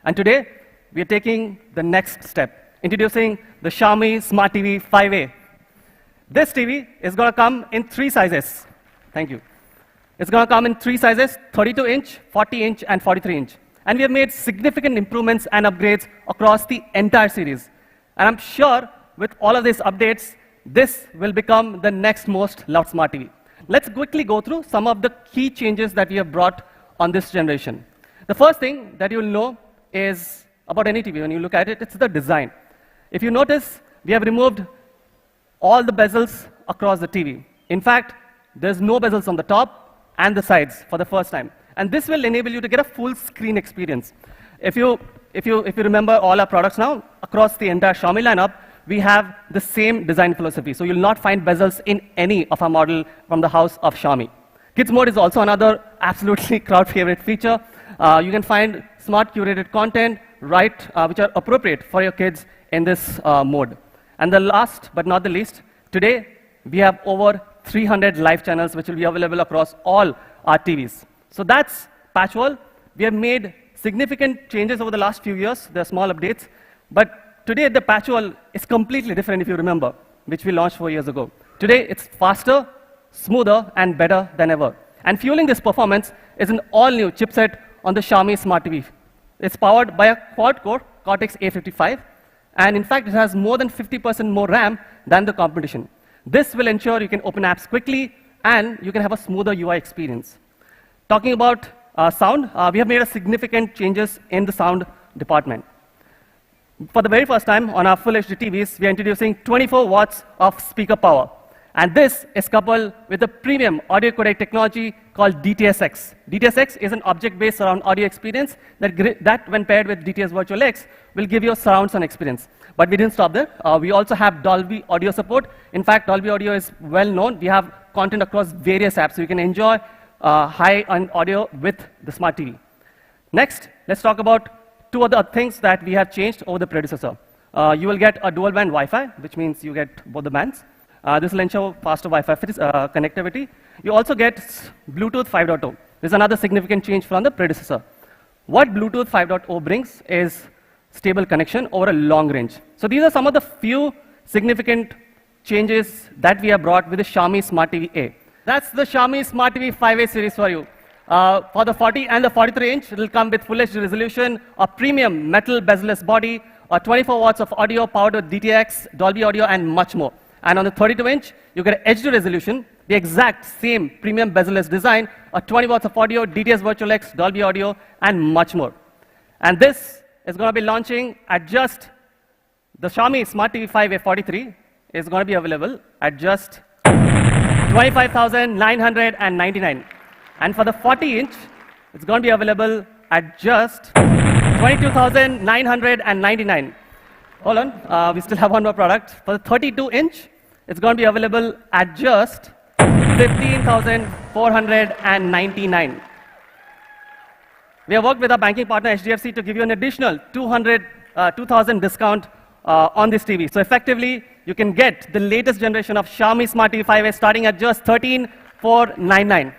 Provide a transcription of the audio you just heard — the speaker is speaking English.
And today, we are taking the next step, introducing the Xiaomi Smart TV 5A. This TV is going to come in 3 sizes. Thank you. It's going to come in 3 sizes, 32-inch, 40-inch, and 43-inch. And we have made significant improvements and upgrades across the entire series. And I'm sure with all of these updates, this will become the next most loved smart TV. Let's quickly go through some of the key changes that we have brought on this generation. The first thing that you'll know is about any TV. When you look at it, it's the design. If you notice, we have removed all the bezels across the TV. In fact, there's no bezels on the top and the sides for the first time. And this will enable you to get a full screen experience. If you remember all our products now, across the entire Xiaomi lineup, we have the same design philosophy. So you'll not find bezels in any of our model from the house of Xiaomi. Kids mode is also another absolutely crowd favorite feature. You can find smart curated content, which are appropriate for your kids in this mode. And the last but not the least, today we have over 300 live channels which will be available across all our TVs. So that's patchwork. We have made significant changes over the last few years. There are small updates. But today, the patchwork is completely different, if you remember, which we launched 4 years ago. Today, it's faster, smoother, and better than ever. And fueling this performance is an all-new chipset on the Xiaomi Smart TV. It's powered by a quad-core Cortex-A55. And in fact, it has more than 50% more RAM than the competition. This will ensure you can open apps quickly, and you can have a smoother UI experience. Talking about sound, we have made a significant changes in the sound department. For the very first time on our full HD TVs, we are introducing 24 watts of speaker power. And this is coupled with a premium audio codec technology called DTS:X. DTS:X is an object-based surround audio experience that when paired with DTS Virtual X, will give you a surround sound experience. But we didn't stop there. We also have Dolby Audio support. In fact, Dolby Audio is well known. We have content across various apps, so you can enjoy high-end audio with the Smart TV. Next, let's talk about 2 other things that we have changed over the predecessor. You will get a dual-band Wi-Fi, which means you get both the bands. This will ensure faster Wi-Fi connectivity. You also get Bluetooth 5.0. This is another significant change from the predecessor. What Bluetooth 5.0 brings is stable connection over a long range. So these are some of the few significant changes that we have brought with the Xiaomi Smart TV A. That's the Xiaomi Smart TV 5A series for you. For the 40 and the 43-inch, it will come with Full HD resolution, a premium metal bezel-less body, 24 watts of audio powered with DTX, Dolby Audio, and much more. And on the 32-inch, you get HD resolution, the exact same premium bezel-less design, 20 watts of audio, DTS Virtual X, Dolby Audio, and much more. And this is going to be launching at just the Xiaomi Smart TV 5A 43 is going to be available at just 25,999. And for the 40-inch, it's going to be available at just 22,999. Hold on, we still have one more product. For the 32-inch, it's going to be available at just 15,499. We have worked with our banking partner HDFC to give you an additional 2,000 discount on this TV. So effectively, you can get the latest generation of Xiaomi Smart TV 5A starting at just 13,499.